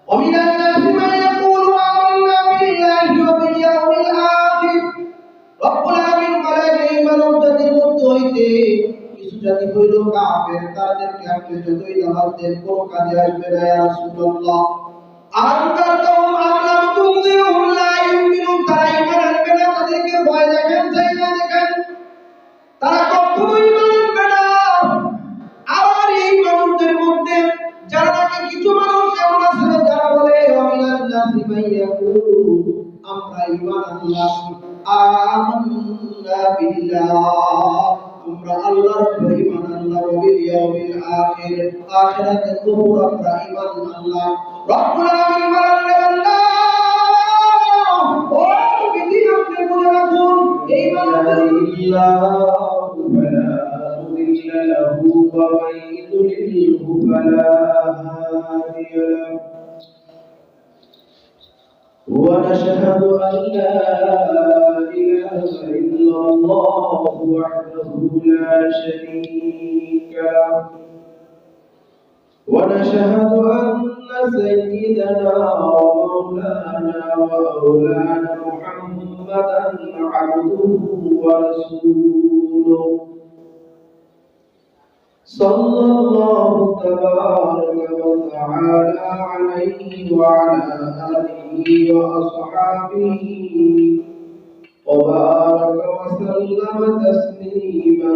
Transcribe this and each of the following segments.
ومن الناس من يقول آمنا بالله وباليوم الآخر রব্বুল আলামিন বলেন এই মানব জাতির মধ্য হইতে কিছু জাতি হইল কাফের, তাদেরকে আপনি যতই দাওয়াত দেন কোনো কাজে আসবে না ইয়া রাসূলুল্লাহ। আনকারতুম আমলাম তুযিরুম লা ইউমিনুন, তারা ঈমান আনবে না, তাদেরকে ভয় দেখেন চাই না দেখেন, তারা কখনোই ঈমান আনবে না। আবার এই মানুষদের মধ্যে যারা নাকি কিছু মানুষ এমন আছে যারা বলে আমিনান নাসি মাইয়াকুলু আমরা ঈমান আনলাম, আমান্না বিল্লাহ আমরা আল্লাহর উপর ঈমান আনলাম, ওয়া বিল ইয়াউমিল আখির আখিরাতের উপর আমরা ঈমান আনলাম। রব্বুল আলামিন বলেন বান্দা ও বিধি আপনি বলে রাখুন এই মানবতার فلا مضل له ومن يضلله فلا هادي له ونشهد أن لا إله إلا الله وحده لا شريك له ونشهد أن سيدنا ومولانا ومولانا محمدا عبده ورسوله صلى الله تبارك وتعالى عليه وعلى آله وأصحابه وبارك وسلم تسليما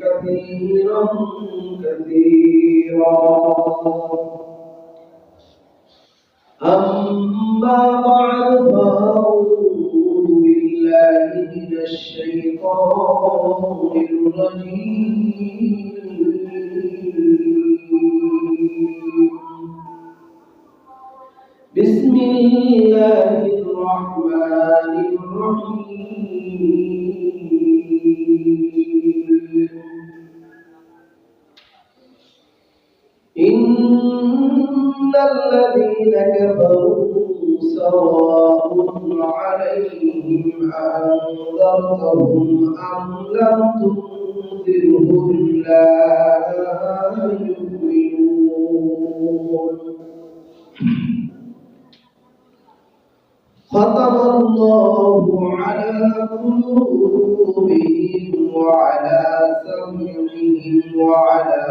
كثيرا كثيرا. أما بعد فأعوذ بالله من الشيطان الرجيم. بسم الله الرحمن الرحيم. إن الذين كفروا سواء عليهم أأنذرتهم أم لم تنذرهم لا يؤمنون. ختم الله على قلوبهم وعلى سمعهم وعلى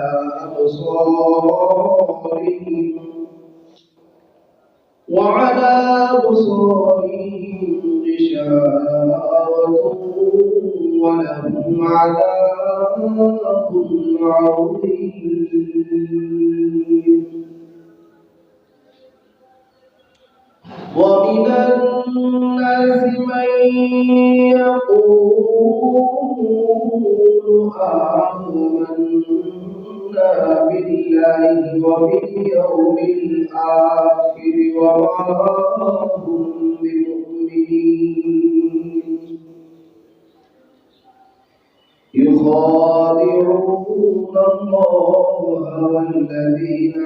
أبصارهم غشاوة ولهم عذاب عظيم. ومن الناس من يقول آمنا بالله وباليوم الآخر وما هم بمؤمنين يخادعون الله والذين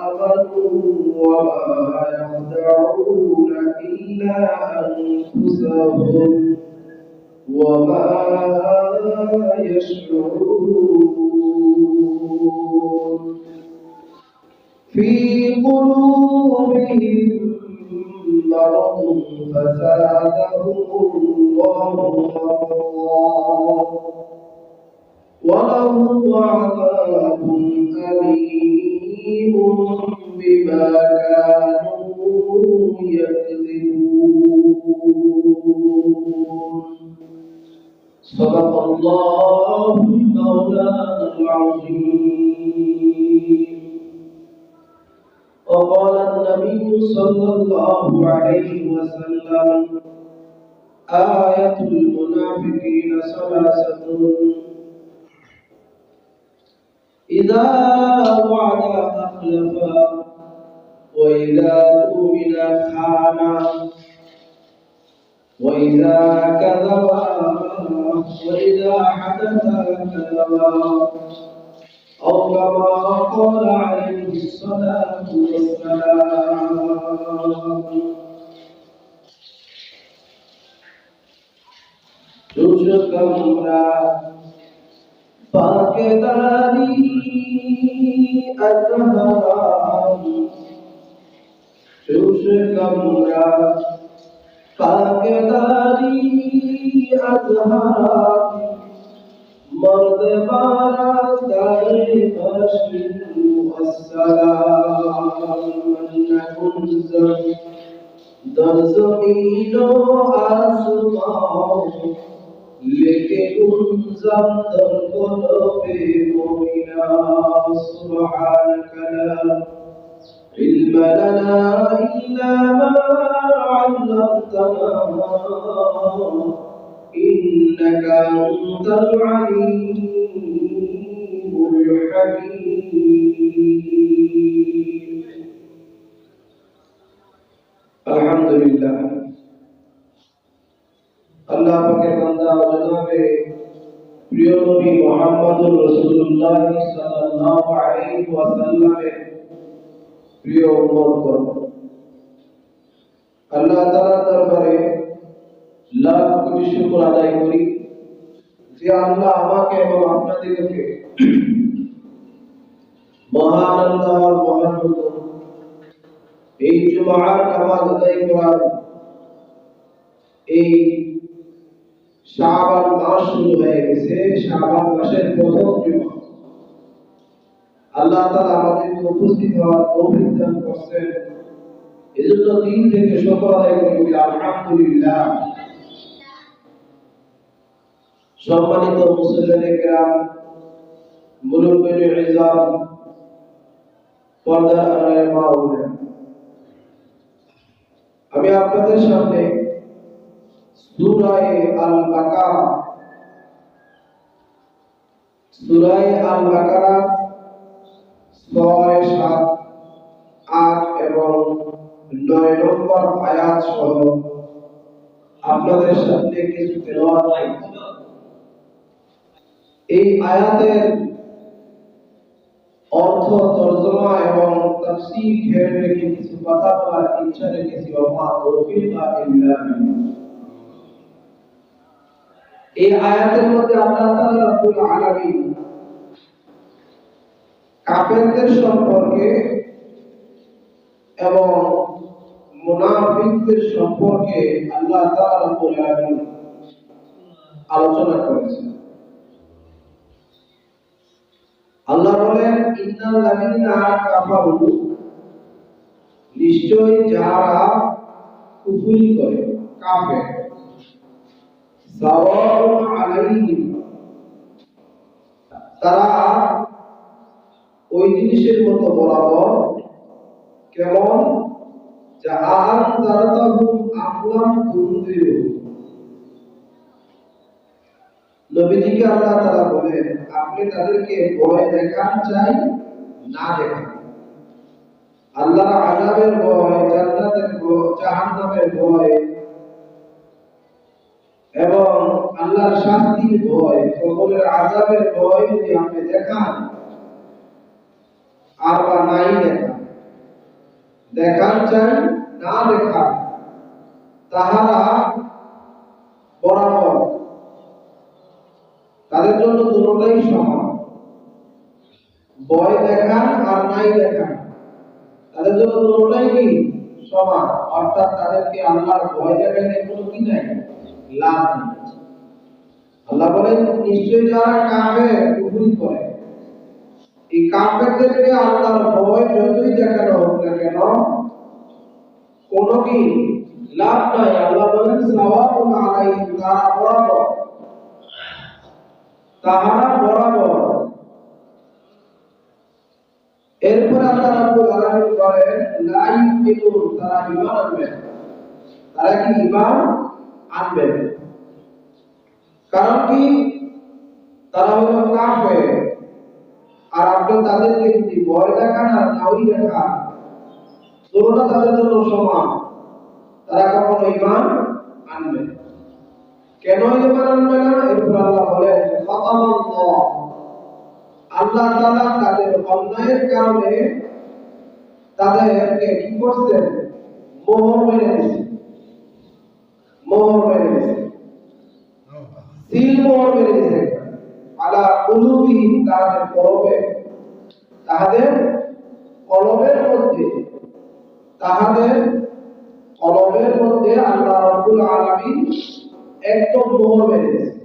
آمنوا وما يخدعون إلا أنفسهم وما يشعرون. في قلوبهم مرض فزادهم الله مرضا ولهم عذاب أليم بما كانوا يكذبون. صدق الله مولانا العظيم. وقال النبي صلى الله عليه وسلم آية المنافقين ثلاثة: إذا وعد أخلف وإذا أؤمن خان وإذا كذب وإذا حدث كذب أو كما قال عليه الصلاة والسلام. পাকেদারি আজহারাম شوش کمرہ پاکداری ازہرا مرد بارا دار بشر والسلام نکنزم در زمین و آسمان لیکن انزم در قلوب مومنا سبحانك لا علم لنا إلا ما علمتنا إنك أنت العليم الحكيم الحمد لله আল্লাহ পাকের বান্দা জনাবে প্রিয় নবী মুহাম্মদুর রাসূলুল্লাহ সাল্লাল্লাহু আলাইহি ওয়াসাল্লামের প্রিয় উম্মতগণ, আল্লাহ তাআলার দরবারে লাখ কোটি শুকর আদায় করি যে আল্লাহ আমাকে এবং আপনাদেরকে মহানন্দ আর মহানন্দ এই জুমার নামাজ আদায় করার এই শাবান মাস শুরু হয়ে গেছে। শাবান মাসের প্রথম জুমা আল্লাহ তাআলা আমাদেরকে উপস্থিত হওয়ার তৌফিক দান করেছেন। এজন্য দিন থেকে শুকর আদায় করি আলহামদুলিল্লাহ। সম্মানিত মুসলিম কিরাম, মুরব্বিন ইজাম, পর্দার আড়ালের মা ও বোনেরা, আমি আপনাদের সামনে সূরা আল বাকারা 6, 7, 8 এবং 9 নম্বর আয়াত সহ আপনাদের সামনে কিছু তেলাওয়াত করব। এই আয়াতের অর্থ, তরজমা এবং তাফসীর ঘের রেখে কিছু কথা বলার ইচ্ছা রেখেছি। ওয়া তৌফিক ইল্লা বিল্লাহ। এই আয়াতের মধ্যে আল্লাহ তাআলা রাব্বুল আলামিন কাফেরদের সম্পর্কে এবং মুনাফিকদের সম্পর্কে আল্লাহ তাআলা রাব্বুল আলামিন আলোচনা করেছেন। আল্লাহ বলেন, ইন্নাল লাযিনা কাফারু, নিশ্চয় যারা কুফরি করে, কাফের, সাওয়াউন আলাইহিম, তারা ওই জিনিসের মতো বরাবর, কেমন জাআন তারাতাহুম আমলাম তুনদিরু। নবীজিকে আল্লাহ তাআলা বলেন, আপনি তাদেরকে ভয় দেখান চাই না দেখান, আল্লাহর আযাবের ভয়, জান্নাতের ভয়, জাহান্নামের ভয় এবং আল্লাহর শাস্তির ভয়, কবরের আযাবের ভয় যদি আপনি দেখান আর বা নাই দেখান চাই না দেখান, তাহারা বরাবর, তাদের জন্য দুটোটাই সমান। ভয় দেখান আর নাই দেখান, তাদের জন্য দুটোটাই কি সমান। অর্থাৎ তাদেরকে আল্লাহর ভয় দেখালে কোনো কি নাই, লাভ নেই। আল্লাহ বলেন, নিশ্চয় যারা কাফের, কুফরি করে, এই কাফেরদেরকে আল্লাহর ভয় যতই দেখানো হোক না কেন, কোনো কি লাভ নাই। আল্লাহ বলেন, সাওয়াউন আলাইহিম, তাহারা বরাবর। এরপর আল্লাহ রাব্বুল আলামিন বলেন, লা ইউমিনুন, তারা ঈমান আনবে। তারা কি ঈমান আনবে? কারণ কি, তারা হলো কাফের। আর আপনি তাদেরকে যদি ভয় দেখান আর নাও দেখান, দুটোটা তাদের জন্য সমান, তারা কখনো ঈমান আনবে। কেন ঈমান আনবে না? এরপর আল্লাহ বলেন, ফাতামাল্লাহ, আল্লাহ তাআলা তাদের অন্যায়ের কারণে তাদেরকে কি করছেন, মোহর মেরে দিয়েছেন। সিল মোহর মেরে দিয়েছেন আলা কুলুবিহিম, তাদের কলবের মধ্যে তাহাদের কলবের মধ্যে আল্লাহ রাব্বুল আলামিন একদম মোহর মেরে দিয়েছে।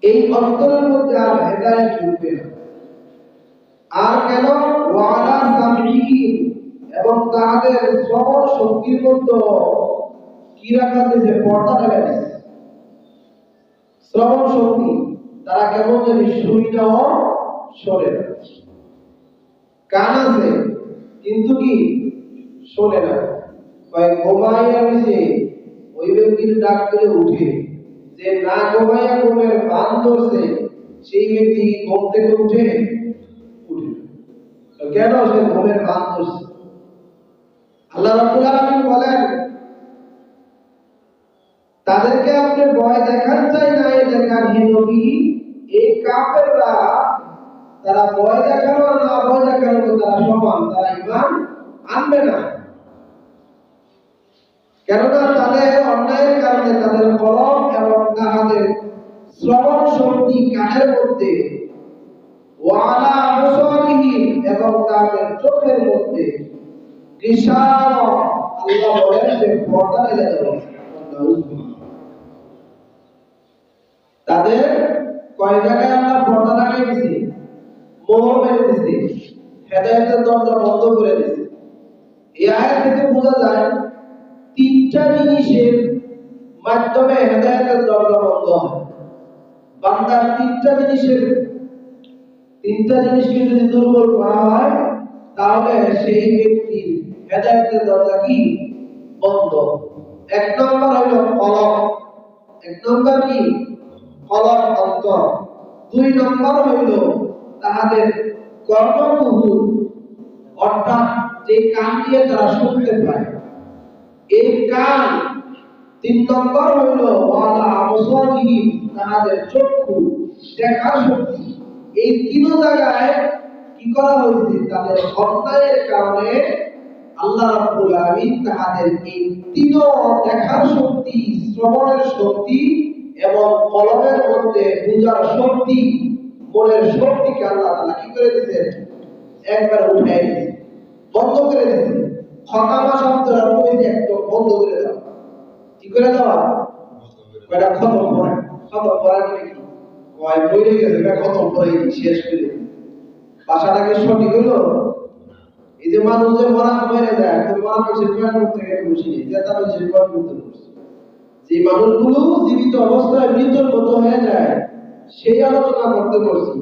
এই অন্তরের মধ্যে আর হেদায়েত ঢুকবে না। আর কেন? ওয়ালা সামিহিম, এবং তাদের শ্রবণ শক্তির মধ্যে কি রাখা দিয়েছে? পর্দা লাগা দিয়েছে। শ্রবণ শক্তি, তারা কেমন জানি শুনি না, শোনে না। কান আছে কিন্তু কি শোনে না। ঘুমাইয়া রয়েছে, ওই ব্যক্তির ডাক করে উঠে। যে না ঘুমাইয়া ঘুমের ভান ধরছে, সেই ব্যক্তি ঘুম থেকে উঠে কেন? সে ঘুমের ভান ধরছে। আল্লাহ রাব্বুল আলামিন বলেন, তাদেরকে আপনি ভয় দেখান চাই না এই দেখান হে নবী, এই কাফেররা তারা ভয় দেখানো আর না ভয় দেখানো তারা সমান, তারা ঈমান আনবে না। কেননা তাদের অন্যায়ের কারণে তাদের কলব এবং তাহাদের শ্রবণ শক্তি কানের মধ্যে, ওয়ালা আবসারিহিম, এবং তাদের চোখের মধ্যে গিশাওয়া, আল্লাহ বলেন যে পর্দা লেগে যাবে। তাদের কয় জায়গায় আমরা পর্দা লাগিয়ে দিছি, মোহর মেরে দিছি, হেদায়েতের দরজা বন্ধ করে দিছি। এই আয়াত থেকে বোঝা যায় তিনটা জিনিসের মাধ্যমে হেদায়েতের দরজা বন্ধ হয়। বান্দার তিনটা জিনিসকে যদি দুর্বল করা হয়, তাহলে সেই ব্যক্তির হেদায়েতের দরজা কি? বন্ধ। এক নম্বর হলো কলব। এক নম্বর কি? কলব, অন্তর। দুই নম্বর হইল তাহাদের কর্ণকুহুর, অর্থাৎ যে কান দিয়ে তারা শুনতে পায়, এই কান। তিন নম্বর হইল ওয়ালা আবসারিহিম, তাহাদের চক্ষু, দেখার শক্তি। এই তিন জায়গায় কি করা হয়েছে? তাদের অন্যায়ের কারণে আল্লাহ রাব্বুল আলামিন তাহাদের এই তিন, দেখার শক্তি, শ্রবণের শক্তি এবং কলবের মধ্যে বুঝার শক্তি, মনের শক্তিকে আল্লাহ তাআলা কি করে দিয়েছেন? একবার উঠাই দিয়েছে, বন্ধ করে দিয়েছে। খতামা শব্দটা হইছে একদম বন্ধ করে দেওয়া। কি করে দেওয়া? এটা খতম করা। খতম করা মানে কি? কয় বইরে গেছে, এটা খতম করে শেষ করে দিয়েছে। ভাষাটাকে সঠিক হলো, এই যে মানুষ যে মরা মরে যায়, তো মরা মানুষের বয়ান করতে গেলে বসি নেই, যেটা মানুষের বয়ান করতে বসছে। যে মানুষগুলো জীবিত অবস্থায় মৃত্যুর মতো হয়ে যায়, সেই আলোচনা করতে বসছি।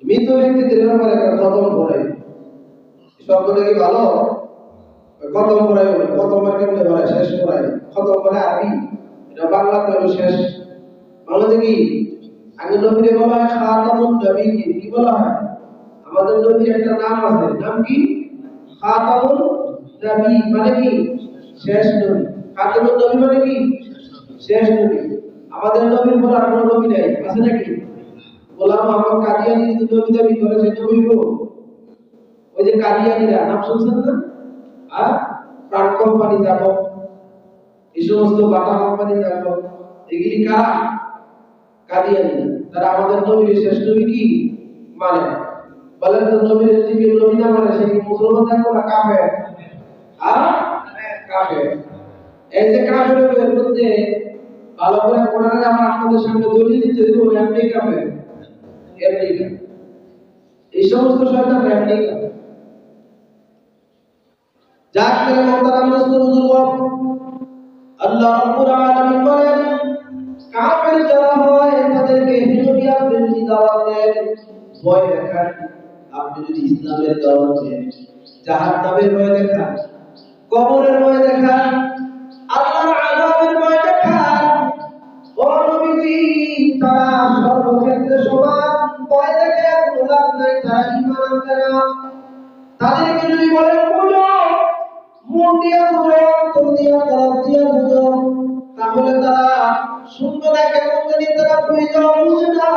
মৃত ব্যক্তিদের ব্যাপারে খতম করে। শব্দটা কি ভালো? খতম করে, খতমের কেমনে বলে? শেষ করাই। খতম করে আরবি, এটা বাংলাতে হলো শেষ। বাংলাতে কি? আগে নবীরে বলা হয় খাতামুন নবীয়্যিন। কি বলা হয়? আমাদের নবীর একটা নাম আছে, নাম কি? খাতামুন নবী, মানে কি? শেষ নবী। খাতামুন নবী মানে কি? শেষ নবী। আমাদের নবীর পর আর কোনো নবী নাই, আছে নাকি? গোলাম আহমদ কাদিয়ানী যদি নবী দাবি করে, সেটা হইব? ওই যে কাদিয়ানীরা, নাম শুনছেন না? আর প্রাণ কোম্পানি যাব, এই সমস্ত বাটা কোম্পানি যাব, এগুলি কারা? কাদিয়ানী। তারা আমাদের নবীর শেষ নবী কি মানে? বলেন তো, নবীর যদি নবী না মানে সে কি মুসলমান থাকবো না কাফের? আর কাফের। এই যে কাফেরের মধ্যে ভালো করে কোরআনে আমরা আপনাদের সামনে দলিল দিতে দেব, এমনি কাফের, এমনি কাফের। এই সমস্ত শয়তান এমনি কাফের। যাক করে মোহতারাম মুসলিম বুজুর্গ, আল্লাহ রাব্বুল আলামিন বলেন, কাফের যারা হয় তাদেরকে নবী আপনি যদি দাওয়াত দেন, ভয় দেখান। আপনি যদি ইসলামের দাওয়াত দেন, জাহান্নামের ভয় দেখান, কবরের ভয় দেখান, আল্লাহর আযাবের ভয় দেখান, ও নবীজি তারা সর্বক্ষেত্রে সমান। ভয় দেখে কোনো লাভ নাই, তারা ঈমান আনবে না। তাদেরকে যদি বলেন বুঝো, মন দিয়ে বুঝো, অন্তর দিয়ে, কলব দিয়ে বুঝো, তাহলে তারা শুনবে না। কেমন জানি তারা বুঝে না।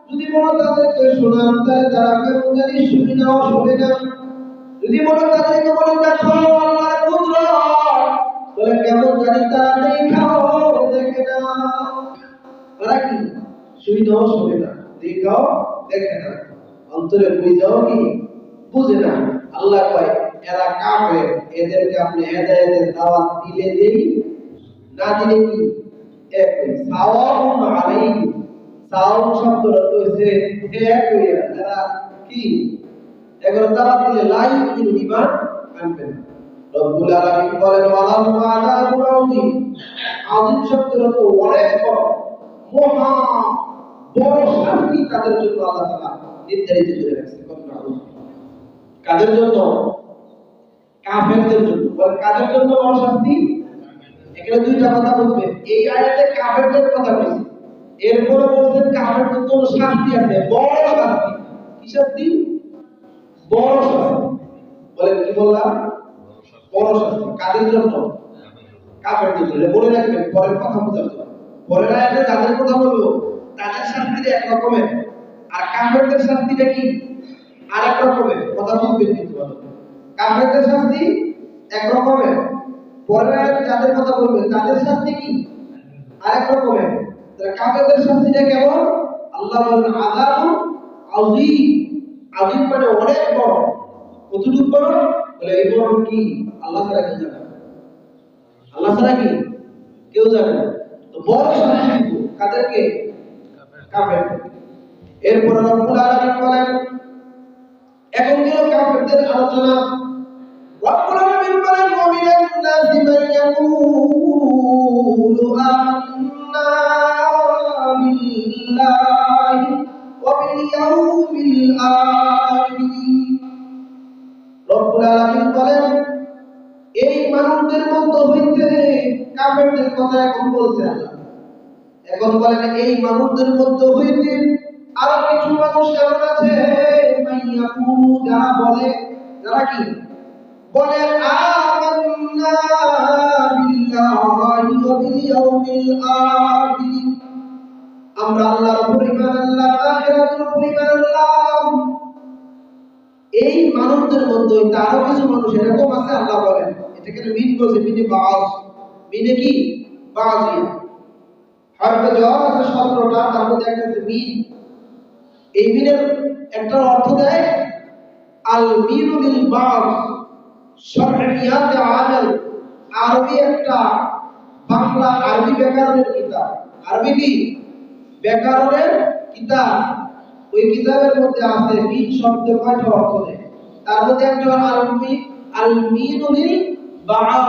যদি বলো তাদেরকে শোনান, তাহলে তারা কেমন জানি শুনে না, শোনে না। যদি বলো তাদেরকে বলে দেখো আল্লাহর কুদরত, বলে কেমন জানি তারা দেখাও, দেখে না। তারা কি শুনে নাও, শোনে না, দেখাও, দেখে না, অন্তরে বুঝাও কি বুঝে না। আল্লাহ কয় এরা কাফের, এদেরকে আপনি হেদায়েতের দাওয়াত দিলে দেই, না দিলে কি একই। সাওয়াউন আলাইহিম, সাওয়াউন শব্দটা তো হচ্ছে একই। এরা কি এগুলো দাওয়াত দিলে লাই ঈমান আনবে না। রব্বুল আলামিন বলেন ওয়ালাহু আযাবুন আযীম। আযীম শব্দটা তো অনেক বড়, মহা বড় শাস্তি তাদের জন্য আল্লাহ তাআলা নির্ধারিত করে রাখছে। কাদের জন্য? কাফেরদের জন্য। বলে কাদের জন্য বড় শাস্তি? এখানে দুইটা কথা বলবে। এই আয়াতে কাফেরদের কথা বলছে, এরপরে বলছেন কাফেরদের জন্য শাস্তি আছে, বড় শাস্তি। কি শাস্তি? বড় শাস্তি। বলেন কি বললাম? বড় শাস্তি। কাদের জন্য? কাফেরদের জন্য। মনে রাখবেন পরের কথা বোঝার জন্য। পরের আয়াতে যাদের কথা বলবো তাদের শাস্তিটা এক রকমের, আর কাফেরদের শাস্তিটা কি আরেক রকমের। কথা বুঝবেন কিন্তু ভালো। কাফেরদের শাস্তি এক রকমের, পরের আয়াতে যাদের কথা বলবেন তাদের শাস্তি কি আরেক রকমের। তাহলে কাফেরদের শাস্তিটা কেমন? আল্লাহ বলেন আযাবুন আযীম। আযীম মানে অনেক বড়। কতটুকু বড়? বলে এই বড় কি আল্লাহ ছাড়া কেউ জানে না। আল্লাহ ছাড়া কি কেউ জানে না। তো বড় শাস্তি দিব কাদেরকে? কাফের। এরপর রব্বুল আলামিন বলেন, এখন গেল কাফেরদের আলোচনা। রব্বুল আলামিন বলেন ওয়া মিনান নাসি মান ইয়াকুলু আমান্না বিল্লাহি ওয়া বিল ইয়াউমিল আখির। রব্বুল আলামিন বলেন এই মানুষদের মধ্য হইতে কাফেরদের কথা এখন বলছে আল্লাহ। এখন বলেন এই মানুষদের মধ্য হইতে আরো কিছু মানুষ এমন আছে মাইয়াকুলু, যারা বলে, যারা কি বলে আমান্না বিল্লাহি ওয়া বিল ইয়াউমিল আখির, আমরা আল্লাহর উপর ঈমান আনলাম, আখিরাতের উপর ঈমান আনলাম। এই মানুষদের মধ্যে আরো কিছু মানুষ এরকম আছে আল্লাহ বলেন। এটাকে মিন বলছে, মিনে বাজ, মিনে কি বাজিয়া। হরফে জর আছে 17টা, তার মধ্যে একটা হচ্ছে মিন। এই মিনের একটা অর্থ দেয় আল মিনু লিল বাজ, শরঈয়াতে আদল। আরবি একটা বাংলা আরবি ব্যাকরণের কিতাব। আরবি কি ব্যাকরণের কিতাব। ওই কিতাবের মধ্যে আছে মিন শব্দের কয়টা অর্থ দেয়। তার মধ্যে একটা আল মিনু লিল বাজ।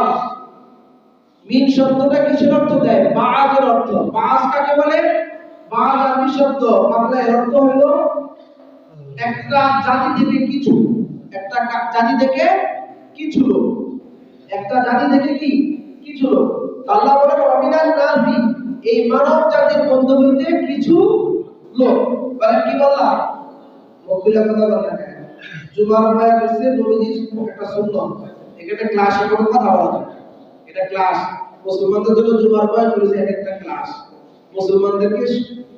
মিন শব্দটা কিসের অর্থ দেয়? বাজের অর্থ। বাজ কাকে বলে? বাজ আরবি শব্দ, বাংলায় এর অর্থ হলো একটা জাতি থেকে কিছু, একটা জাতি থেকে কিছু লোক, একটা জাতি থেকে কি কিছু লোক। আল্লাহ বলেন অমিনান নাসি, এই মানব জাতির মধ্য হইতে কিছু লোক। বলেন কি বললাম? মহিলা কথা বলেন না। জুমার বয়ান হচ্ছে নবীজির একটা সুন্নাত। এখানে ক্লাসে কোনো কথা বলা যায় না। এটা ক্লাস। মুসলমানদের জন্য জুমার বয়ান করেছে একটা ক্লাস, মুসলমানদেরকে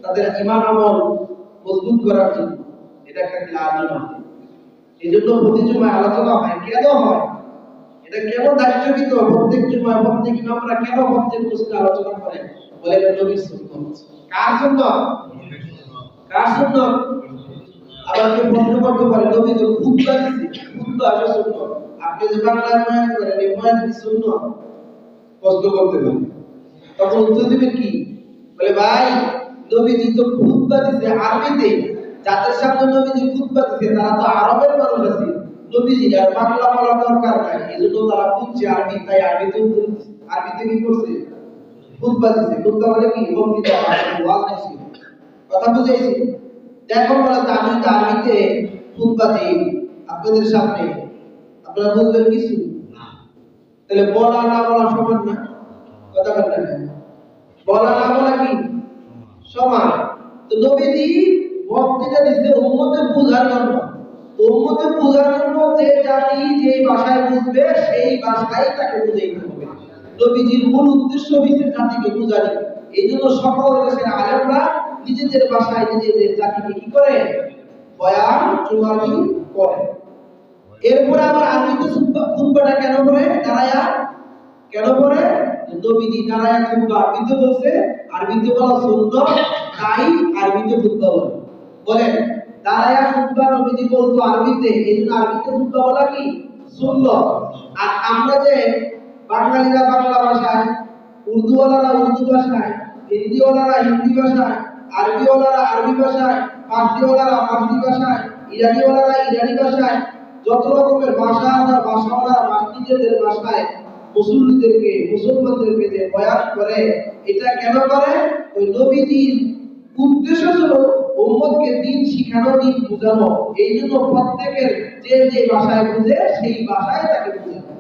তাদের ঈমান আমল মজবুত করার জন্য এটা একটা ক্লাস জমা। এই জন্য প্রতি জুমায় আলোচনা হয়। কেন হয়? এটা কেন দায়িত্ববিত? প্রত্যেক জুমায় প্রত্যেক ইমামরা কেন প্রত্যেক প্রশ্নে আলোচনা করে? বলে এটা নবীর সুন্নাত। কার সুন্নাত? কার সুন্নাত? আবার কেউ প্রশ্ন করতে পারে নবী তো খুতবা দিয়েছে, খুতবা আসলে সুন্নাত, আপনি যে বাংলায় বয়ান করেন এই বয়ান কি সুন্নাত? প্রশ্ন করতে পারে। তখন উত্তর দিবেন কি? বলে ভাই নবীজি তো খুতবা দিয়েছে আরবিতে, যাদের সামনে নবীজি খুতবা দিয়েছে তারা তো আরবের মানুষ আছে, নবীজি আর বাংলা বলার দরকার নাই, এজন্য তারা বুঝছে আরবি, তাই আরবিতে আরবিতে কি করছে? খুতবা দিয়েছে। খুতবা মানে কি? বক্তৃতা, ওয়াজ দিয়েছে। কথা বুঝাইছি? এখন বলে আমি তো আরবিতে খুতবা দিই আপনাদের সামনে, আপনারা বুঝবেন কিছু না। তাহলে বলা না বলা সমান না? কথা বলতে না, বলা না বলা কি সমান? তো নবীজি বক্তৃতা দিতে উম্মতের বোঝার জন্য, উম্মতের বোঝার জন্য যে জাতি যে ভাষায় বুঝবে সেই ভাষায় তাকে বুঝাইতে হবে। নবীজির মূল উদ্দেশ্য হচ্ছে জাতিকে বোঝানো। এই জন্য সকল দেশের আলেমরা নিজেদের ভাষায় নিজেদের জাতিকে কি করে? বয়ান জুমানি করে। এরপরে আবার আরবিতে খুতবাটা কেন করে? দাঁড়ায়া কেন করে? নবীজি দাঁড়ায়া খুতবা আরবিতে বলছে, আরবিতে বলা সুন্নাত, তাই আরবিতে খুতবা বলে। বলেন দাঁড়ায়া খুতবা নবীজি বলতো আরবিতে, এইজন্য আরবিতে খুতবা বলা কি সুন্নাত। আর আমরা যে বাঙালিরা বাংলা ভাষায়, উর্দুওয়ালারা উর্দু ভাষায়, হিন্দিওয়ালারা হিন্দি ভাষায়, আরবিওয়ালারা আরবি ভাষায়, ফার্সিওয়ালারা ফার্সি ভাষায়, ইরানিওয়ালারা ইরানি ভাষায়, যত রকমের ভাষা আছে ভাষাওয়ালারা নিজেদের ভাষায় মুসলমানদেরকে যে বয়ান করে, এটা কেন করে? ওই নবীজির উদ্দেশ্য ছিল উম্মতকে দিন শিখানো, দিন বোঝানো। এই জন্য প্রত্যেকের যে যে ভাষায় বুঝে সেই ভাষায় তাকে বোঝানো।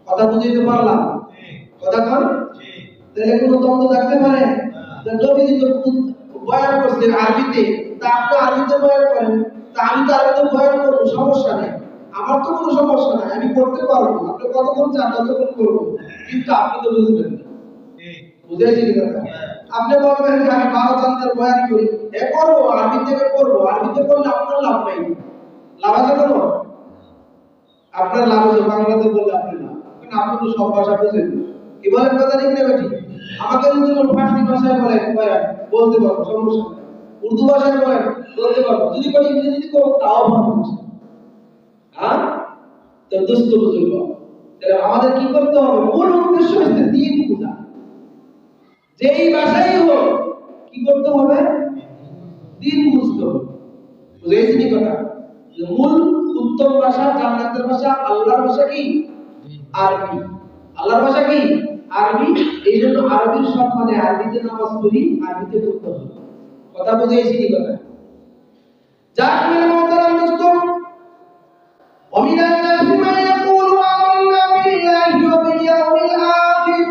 কথা বুঝাইতে পারলাম? কথা কন? তাহলে কোনো দ্বন্দ্ব থাকতে পারে? নবীজি তো বয়ান করছেন আরবিতে, তা আপনি আরবিতে বয়ান করেন, তা আমি তো আরবিতে বয়ান করবো, সমস্যা নেই, আমার তো কোনো সমস্যা নাই, আমি করতে পারবো। আপনি কতক্ষণ চান ততক্ষণ করবো, কিন্তু আপনি তো বুঝবেন না। বুঝেছি কথা? আপনি বলবেন যে আমি 12 চান্দের বয়ান করি, করবো, আরবি থেকে করবো, আরবিতে করলে আপনার লাভ নাই। লাভ আছে কোনো? আপনার লাভ আছে বাংলাতে বললে আপনি না, কারণ আপনি তো সব ভাষা বুঝেন। কি বলেন কথা ঠিক না বেঠিক? আমাকে যদি ফার্সি ভাষায় বলেন বয়ান বলতে পারবো, সমস্যা নেই। উর্দু ভাষায় বলেন বলতে পারবো, যদি বলি ইংরেজিতে করবো তাও পারবো। হ্যাঁ, তো দোস্ত বুঝুন, তাহলে আমাদের কি করতে হবে? মূল উদ্দেশ্য হচ্ছে দিন বোঝা। যেই ভাষাই হোক কি করতে হবে? দিন বুঝতে হবে। বুঝেছেন কথা? মূল উত্তম ভাষা, জান্নাতের ভাষা, আল্লাহর ভাষা কি? আরবি। আল্লাহর ভাষা কি? আরবি। এই জন্য আরবির সম্মানে আরবিতে নামাজ পড়ি, আরবিতে পড়তে হবে। কথা বুঝেছি কথা? যাক মেরে মোহতারাম দোস্ত, ومن الناس من يقول آمنا بالله وباليوم الآخر।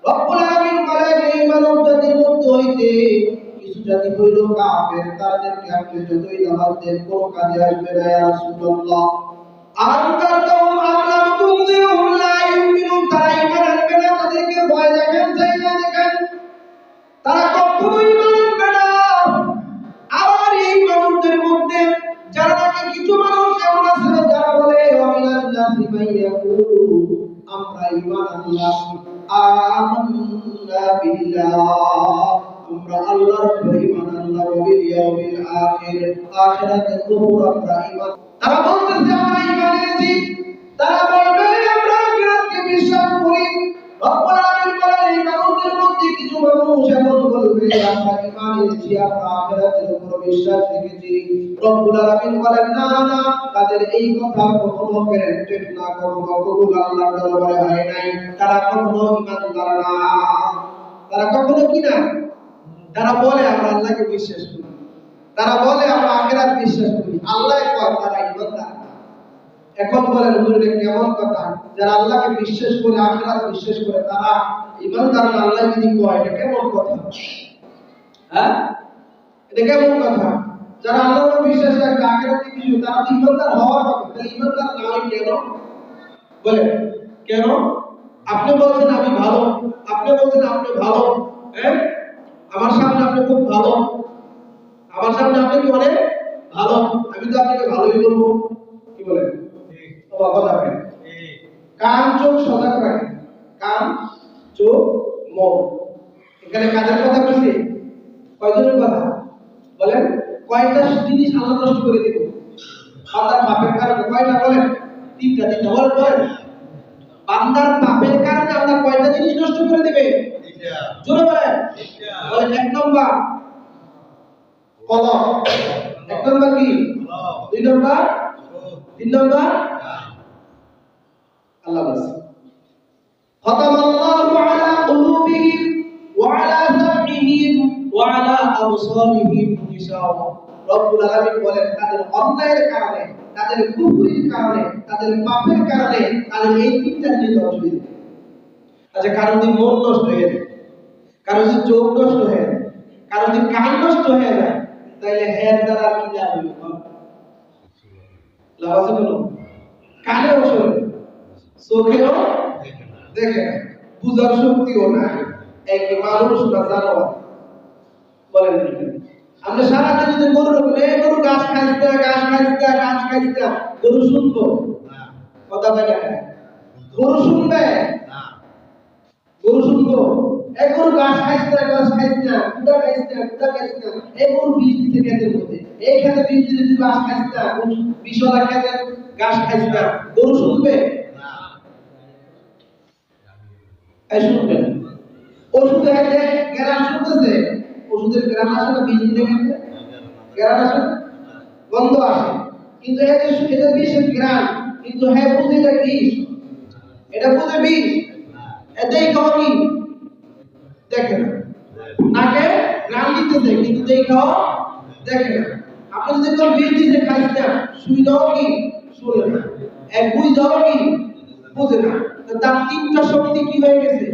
রব্বুল আলামিন বলেন এই মানব জাতির মধ্যে হইতে কিছু জাতি হইল কাফের, তাদেরকে আপনি যতই দাওয়াত দেন কোনো কাজে আসবে না ইয়া রাসূলুল্লাহ। আনকারতুম আমলাম তুযিরুম লা ইউমিনুন, তারা ঈমান আনবে না, তাদেরকে ভয় দেখান চাই না দেখান, তারা কখনোই ঈমান আনবে না। আবার এই মানুষদের মধ্যে যারা নাকি কিছু মানুষ এমন আছে যারা বলে ওয়ামিনান নাসি মাইয়াকুলু আমরা ঈমান আনলাম, আমান্না বিল্লাহ, আমরা আল্লাহর উপর ঈমান আনলাম, ওয়া বিল ইয়াউমিল আখির, আখিরাতের উপর আমরা ঈমান। তারা বলতেছে আমরা ঈমান এনেছি, তারা বলবে আমরা আখিরাতকে বিশ্বাস করি। রব্বুল আলামিন বলেন এই মানুষদের মধ্যে কিছু মানুষ এমন বলবে আমরা ঈমান এনেছি, আমরা আখিরাতের উপর বিশ্বাস রেখেছি। রব্বুল আলামিন বলেন না না, তাদের এই কথা কখনো গ্যারান্টেড না, কখনো কবুল আল্লাহর দরবারে হয় নাই, তারা কখনো ঈমানদার না। তারা কখনো কি না? তারা বলে আমরা আল্লাহকে বিশ্বাস করি, তারা বলে আমরা আখিরাত বিশ্বাস করি, আল্লাহ কয় তারা ঈমানদার। এখন বলেন হুজুর এটা কেমন কথা? যারা আল্লাহকে বিশ্বাস করে আখিরাত বিশ্বাস করে তারা ঈমানদার না, আল্লাহ যদি কয় এটা কেমন কথা? হ্যাঁ, এটা কেমন কথা? যারা আল্লাহকে বিশ্বাস করে আখিরাতে বিশ্বাস তারা তো ঈমানদার হওয়ার কথা, তাহলে ঈমানদার না হয় কেন? বলেন কেন? আপনি বলছেন আমি ভালো, আপনি বলছেন আপনি ভালো, হ্যাঁ, আমার সামনে আপনি খুব ভালো, আমার সামনে আপনি কি অনেক ভালো, আমি তো আপনাকে ভালোই বলবো। কি বলেন? বাবা রাখেন, কান চোখ সজাগ রাখেন, কান চোখ মন। এখানে কাজের কথা বলছি, কয়জনের কথা বলেন? কয়টা জিনিস আল্লাহ নষ্ট করে দিব বান্দার পাপের কারণে? কয়টা বলেন? তিনটা। বলেন বান্দার পাপের কারণে আল্লাহ কয়টা জিনিস নষ্ট করে দিবে? জোরে বলেন। বলেন এক নম্বর কলম, এক নম্বর কি, দুই নম্বর, তিন নম্বর আল্লাহ বলেন খতামাল্লাহু আলা কুলুবিহিম ওয়া আলা সামইহিম ওয়া আলা আবসারিহিম গিশাওয়া। রব্বুল আলামিন বলেন তাদের অন্যায়ের কারণে, তাদের কুফরির কারণে, তাদের পাপের কারণে তাদের এই তিনটা জিনিস নষ্ট হয়ে যায়। আচ্ছা, কারো যদি মন নষ্ট হয়ে যায়, কারো যদি চোখ নষ্ট হয়ে যায়, কারো যদি কান নষ্ট হয়ে যায়, তাহলে হের দ্বারা কি লাভ হইল? লাভ আছে কোনো? কানেও শোনে, চোখেও দেখে না, বুঝার শক্তিও নাই, একই মানুষ না জানোয়ার। বলেন আমরা সারাদিন যদি গরুর গরু ঘাস খাইছে, ঘাস খাইছে, ঘাস খাইছে, গরু শুনবো? কথা বলে গরু শুনবে? গরু শুনবো? এগুলো গাছ খাইছে না, গাছ খাইছে না, কুড়া খাইছে না, কুড়া খাইছে না, এগুলো বীজ দিতে খেতের মধ্যে। এই খেতে বীজ দিতে তুই গাছ খাইছে না, বিশলা খেতে গাছ খাইছে না, গরু শুনবে? এই শুনবে না। ওষুধে হাইতে গ্রাম শুনতেছে, ওষুধের গ্রাম আসে না, বীজ দিতে খেতে গ্রাম আসে না, গন্ধ আসে, কিন্তু এটা বিষের গ্রাম, কিন্তু হ্যাঁ বুঝে এটা বিষ, এটা বুঝে বিষ, এতেই খাওয়া কি দেখে না, নাকে গ্রাম দিতেছে কিন্তু দেখাও দেখে না। আপনি যদি কোন বিষ দিতে খাইছে না, শুই দাও কি শুনে না, এক বুঝ দাও কি বুঝে না। তো তার তিনটা শক্তি কি হয়ে গেছে,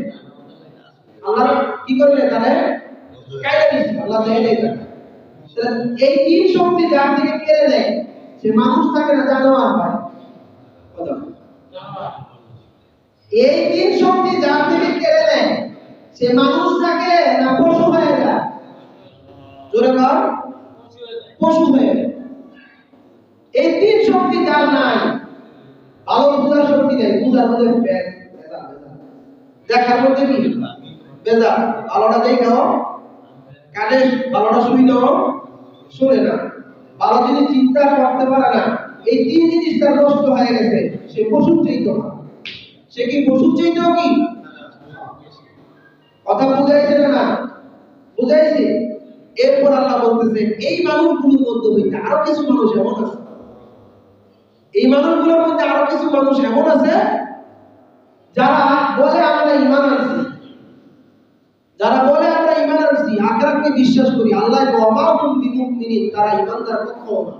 আল্লাহ কি করবে তারে কাইরা দিয়েছে, আল্লাহ দেয় নাই তাকে। এই তিন শক্তি যার থেকে কেড়ে নেয় সে মানুষ থাকে না জানোয়ার হয়। কথা বলো। এই তিন শক্তি যার থেকে কেড়ে নেয় সে মানুষ থাকে না পশু হয়ে যায়? জোরে বল, পশু হয়ে যায়। এই তিন শক্তি যার নাই, ভালো বুঝার শক্তি নেই, বুঝার মধ্যে দেখার মধ্যে কি বেজা, ভালোটা দেখাও কানে, ভালোটা শুনি দাও শুনে না, ভালো জিনিস চিন্তা করতে পারে না, এই তিন জিনিস তার নষ্ট হয়ে গেছে, সে পশুর চাইতো না। সে কি পশুর চাইতো কি? কথা বুঝাইছে না? বুঝাইছে। এরপর আল্লাহ বলতেছে এই মানুষগুলোর মধ্যে হইতে আরো কিছু মানুষ এমন আছে, এই মানুষগুলোর মধ্যে আরো কিছু মানুষ এমন আছে যারা বলে আমরা ঈমান আনছি, যারা বলে আমরা ঈমান আনছি, আখিরাতকে বিশ্বাস করি, আল্লাহ ওয়া হুম বিমুমিনিন, তারা ঈমানদার কখনো না।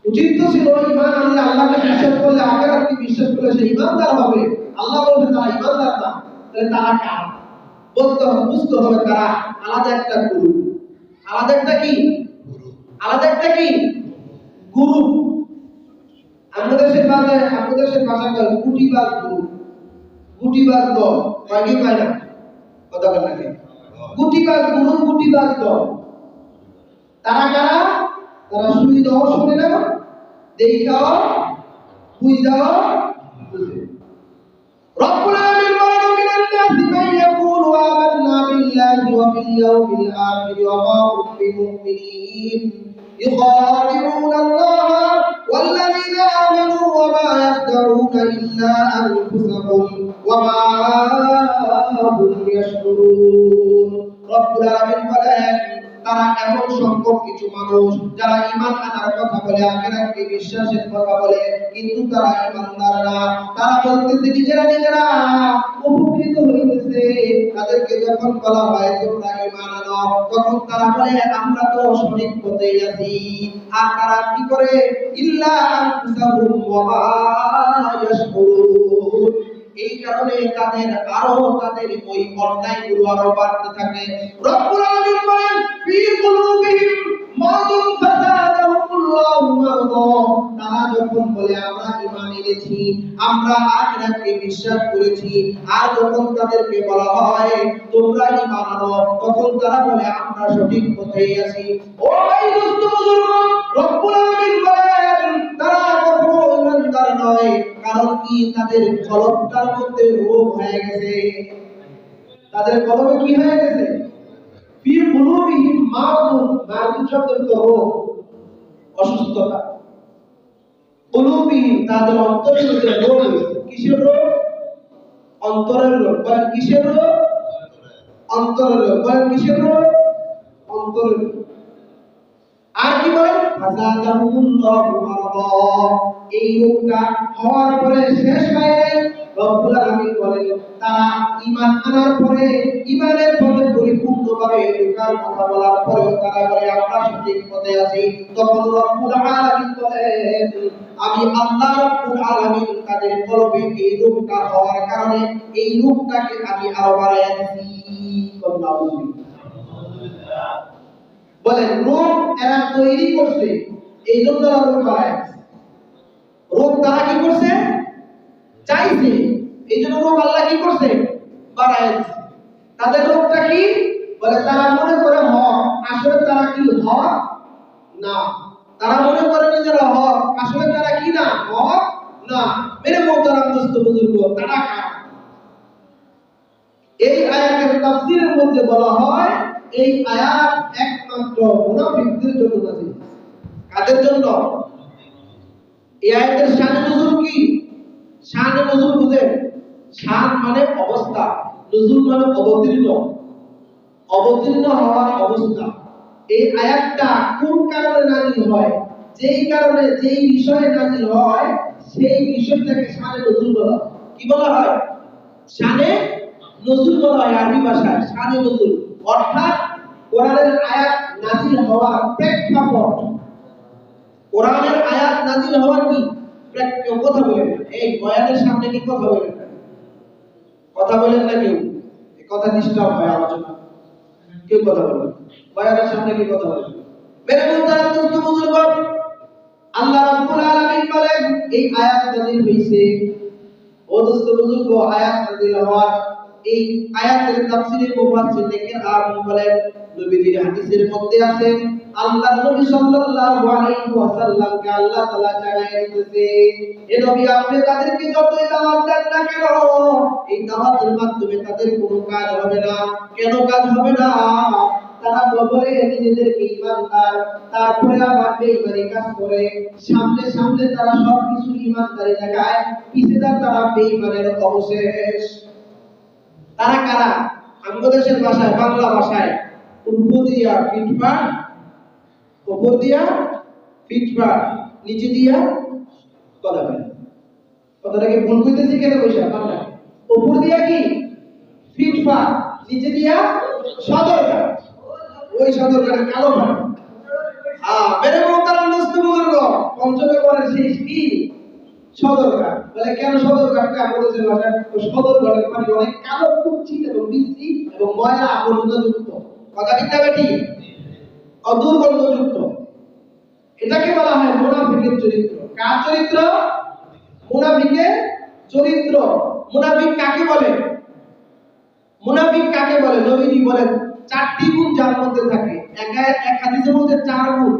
উচিত তো ছিল ঈমান আনলে, আল্লাহকে বিশ্বাস করলে, আখিরাতকে বিশ্বাস করলে সে ঈমানদার হবে। আল্লাহ বলছে তারা ঈমানদার না, তাহলে তারা কারা? বুঝতে হবে তারা আলাদা একটা গুরু, আলাদা একটা কি আলাদা একটা কি গুরু। আমাদের ভাষায় গুটিবাজ গুরু, গুটিবাজ দল, কয় কি পায় না? কথা বলেন নাকি? গুটিবাজ গুরু, গুটিবাজ দল, তারা কারা? তারা শুনি দাও শুনে না, দেখাও বুঝাও বুঝে। রব্বুল আলামিন বলেন মিনান নাসি মান ইয়াকুলু আমান্না বিল্লাহি ওয়া বিল ইয়াউমিল আখির ওয়া মা হুম বিমুমিনিন ইখাদিউনা আল্লাহ ওয়াল্লাযীনা আমানু ওয়া মা ইয়াখদাউনা ইল্লা আনফুসাহুম ওয়া মা হুম ইয়াশউরুন। রব্বুল আলামিন বলেন তারা এমন সংখ্যক কিছু মানুষ যারা ঈমান আনার কথা বলে, আখিরাতকে বিশ্বাসের কথা বলে, কিন্তু তারা ঈমানদার না। তারা বলতেছে নিজেরা নিজেরা উপকৃত হইতেছে, তাদেরকে যখন বলা হয় তোমরা ঈমান আনো, তখন তারা বলে আমরা তো সঠিক পথেই আছি। আর তারা কি করে? ইল্লা আনফুসাহুম ওয়া মা ইয়াশকুরুন। এই কারণে তাদের ওই অন্যায়গুলো আরো বাড়তে থাকে। রব্বুল আলামিন বলেন ফি কুলুবিহিম মারদুন ফাযাদাহুমুল্লাহু মারদা। তারা যখন বলে আমরা ঈমান এনেছি, আমরা আখিরাতকে বিশ্বাস করেছি, আর যখন তাদেরকে বলা হয় তোমরা ঈমান আনো, তখন তারা বলে আমরা সঠিক পথেই আছি। ও ভাই দোস্ত বুজুর্গ, রব্বুল আলামিন বলেন তারা কখনো ঈমানদার নয়, কারণ কি তাদের কলবটার মধ্যে রোগ হয়ে গেছে। তাদের কলবে কি হয়ে গেছে? ফি কুলুবিহিম মারদুন, মারদুন শব্দের অর্থ রোগ, অসুস্থতা। কুলুবিহিম তাদের অন্তরের মধ্যে রোগ হয়েছে। কিসের রোগ? অন্তরের রোগ। বলেন কিসের রোগ? অন্তরের রোগ। বলেন কিসের রোগ? অন্তরের রোগ। আর কি বলেন? ফাযাদাহুমুল্লাহু মারদা। এই রোগটা হওয়ার পরে শেষ হয় নাই। রব্বুল আলামিন বলেন তারা ঈমান আনার পরে, ঈমানের পথে পরিপূর্ণভাবে ঢোকার কথা বলার পরেও তারা বলে আমরা সঠিক পথে আছি। তখন রব্বুল আলামিন বলেন আমি আল্লাহ রব্বুল আলামিন তাদের কলবে এই রোগটা হওয়ার কারণে এই রোগটাকে আমি আরো বাড়াইয়া দিছি। আলহামদুলিল্লাহ। বলেন রোগ এরা তৈরি করছে, এই জন্য রোগ বাড়ায়। রোগ তারা কি করছে? চাইছে, এই জন্য রোগ আল্লাহ কি করছে? বাড়ায় দিচ্ছে। তাদের রোগটা কি? বলে তারা মনে করে হক, আসলে তারা কি হক না। তারা মনে করে নিজেরা হক, আসলে তারা কি না হক না। মেরে মোহতারাম দোস্ত বুজুর্গ, তারা কারা? এই আয়াতের তাফসীরের মধ্যে বলা হয় এই আয়াত একমাত্র মুনাফিকদের জন্য নাযিল। কাদের জন্য? এই আয়াতের শানে নুজুল কি? শানে নুজুল বুঝেন? শান মানে অবস্থা, নুজুল মানে অবতীর্ণ, অবতীর্ণ হওয়ার অবস্থা। এই আয়াতটা কোন কারণে নাযিল হয়? যেই কারণে, যেই বিষয়ে নাযিল হয় সেই বিষয়টাকে শানে নুজুল বলা হয়। কি বলা হয়? শানে নুজুল বলা হয় আরবি ভাষায়, শানে নুজুল। অর্থাৎ কোরআনের আয়াত নাযিল হওয়ার প্রেক্ষাপট, কোরআনের আয়াত নাযিল হওয়ার কি প্রেক্ষাপট। কথা বলেন না, এই বয়ানের সামনে কি কথা বলেন না, কথা বলেন না কেউ, এই কথা ডিস্টার্ব হয় আলোচনা, কেউ কথা বলেন বয়ানের সামনে কি কথা বলেন। মেরে মুহতারাম দোস্ত বুজুর্গ, আল্লাহ রাব্বুল আলামিন বলেন এই আয়াত নাযিল হইছে। ও দোস্ত বুজুর্গ, আয়াত নাযিল হওয়ার এই আয়াতের তাফসীরে মুফাসসির দেখেন আমিন বলেন নবীজির হাদিসের মধ্যে আছে আল্লাহ নবী সাল্লাল্লাহু আলাইহি ওয়াসাল্লামকে আল্লাহ তাআলা জানায় দিতেছে, হে নবী আপনি তাদেরকে যতই দাওয়াত দেন না কেন এই দাওয়াতের মাধ্যমে তাদের কোনো কাজ হবে না। কেন কাজ হবে না? তারা বলে নিজেদেরকে ঈমানদার, তারপরে আবার বেঈমানি কাজ করে। সামনে সামনে তারা সবকিছু ঈমানদারি দেখায়, পিছে তারা বেঈমানের অবশেষ। তারা কারা? আমাদের দেশের ভাষায়, বাংলা ভাষায় উপর দিয়া ফিটফাট, উপর দিয়া ফিটফাট, নিচে দিয়া কথা বলে। কথাটাকে ভুল কইতেছি কেন বৈশা বাংলা? উপর দিয়া কি ফিটফাট, নিচে দিয়া সদরঘাট। ওই সদরঘাটের কালো ভাট। মেরে মোহতারাম দোস্ত বুজুর্গ, পঞ্চমে পড়ার শেষ কি সদরঘাট। বলে কেন সদরঘাটকে আমাদের দেশের ভাষায়? সদরঘাটের পানি অনেক কালো, কুচ্ছিত এবং বিশ্রী এবং ময়লা আবর্জনাযুক্ত। কথা ঠিক না বেটি? দুর্গন্ধযুক্ত। এটাকে বলা হয় মুনাফিকের চরিত্র। কার চরিত্র? মুনাফিকের চরিত্র। মুনাফিক কাকে বলে? মুনাফিক কাকে বলে? নবীজি বলেন চারটি গুণ যার মধ্যে থাকে। এক হাদিসে বলছে 4 গুণ,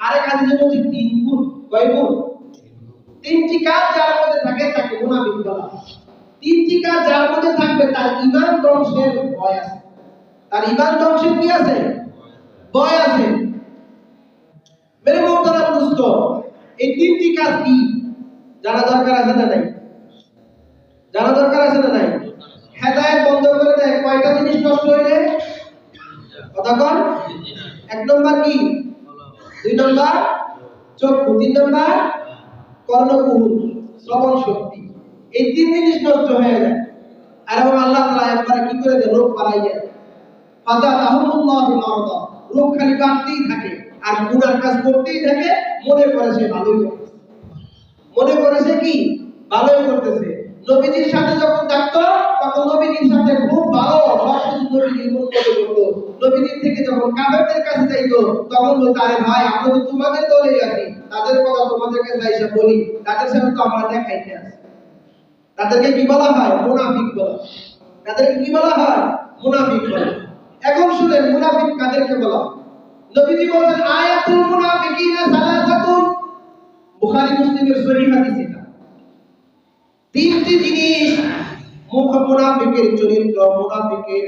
আরেক হাদিসে বলছে 3 গুণ। কয় গুণ? 3টি কাজ যার মধ্যে থাকে তাকে মুনাফিক বলা হয়। 3টি কাজ যার মধ্যে থাকবে তার ঈমান ধ্বংসের ভয় আছে। তার ঈমান ধ্বংসের কি আছে? ভয় আছে। মেরে মোহতারাম দোস্ত, এই 3টি কাজ কি জানা দরকার আছে না নাই? জানা দরকার আছে না নাই? হেদায়েত বন্ধ করে দেয় কয়টা জিনিস নষ্ট হইলে? কথা কন। 1 নম্বর কি? 2 নম্বর চক্ষু, 3 নম্বর কর্ণকুহর, শ্রবণ শক্তি। এই 3 জিনিস নষ্ট হয়ে যায়। আর আল্লাহ তাআলা একবার কি করে দেয়? রোগ বাড়াই দেয়। ফাযাতাহুল্লাহু মারদা, রোগ খালি বাড়তেই থাকে আর গুনার কাজ করতেই থাকে। মনে করে সে ভালোই করতেছে, মনে করে সে কি ভালোই করতেছে। নবীজির সাথে যখন থাকতো তখন নবীজির সাথে খুব ভালো সবকিছু নবীজির মন মতো করতো। নবীজির থেকে যখন কাফেরদের কাছে যাইতো তখন বলতো আরে ভাই আমরা তো তোমাদের দলেই আছি, তাদের কথা তোমাদের কাছে আইসা বলি, তাদের সাথে তো আমরা দেখাইতে আছি। তাদেরকে কি বলা হয়? মুনাফিক বলা। তাদেরকে কি বলা হয়? মুনাফিক বলা। এখন শুনেন মুনাফিক কাদেরকে বলা হয়? নবীজি বলেন আয়াতুল মুনাফিকিনা সালাসাতুন, বুখারী মুসলিমের সহিহ হাদিস এটা। 3টি জিনিস মুনাফিকের চরিত্র, মুনাফিকের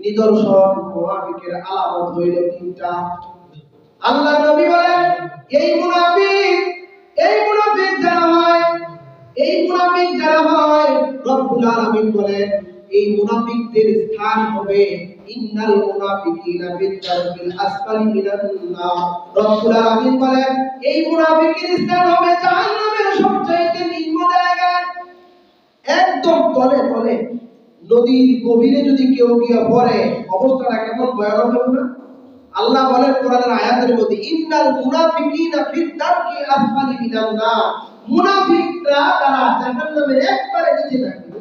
নিদর্শন, মুনাফিকের আলামত হইল 3টা। আল্লাহ নবী বলেন এই মুনাফিক যারা হয়, এই মুনাফিক যারা হয়, রব্বুল আলামিন বলেন এই মুনাফিকদের স্থান হবে ইন্নাল মুনাফিকিনা ফিদ-দারকিল আসফালি মিনান নার। রব্বুল আলামিন বলেন এই মুনাফিকের স্থান হবে জাহান্নামের সবচাইতে নিম্ন জায়গায়, একদম তলে তলে। নদীর গভীরে যদি কেউ গিয়ে পড়ে অবস্থাটা কেমন ভয়ানক হবে না? আল্লাহ বলেন কোরআনের আয়াতের মধ্যে ইন্নাল মুনাফিকিনা ফিদ-দারকিল আসফালি মিনান নার, মুনাফিকরা তারা জাহান্নামের একবারে নিচে থাকবে।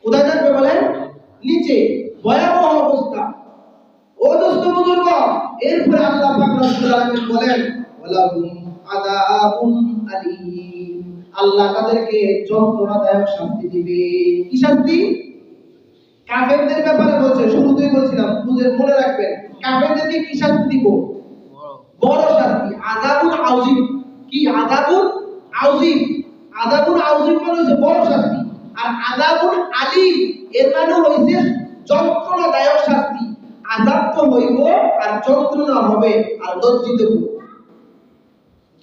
কোথায় থাকবে বলেন? নিচে। ভয়াবহ অবস্থা। ও দোস্ত বুজুর্গ, এরপরে আল্লাহ পাক রব্বুল আলামিন বলেন ওয়ালাহুম আযাবুন আলীম, আল্লাহ তাদেরকে যন্ত্রণাদায়ক শাস্তি দিবে। কি শাস্তি? কাফেরদের ব্যাপারে বলছে, শুরুতেই বলছিলাম মনে রাখবেন কাফেরদেরকে কি শাস্তি দিব? বড় শাস্তি, আযাবুন আযীম। কি? আযাবুন আযীম। আযাবুন আযীম মানে হচ্ছে বড় শাস্তি। আর আযাবুল আলীম এর মানে হইছে যন্ত্রণাদায়ক শাস্তি। আযাব তো হইব আর যন্ত্রণা হবে আর লজ্জিত করব,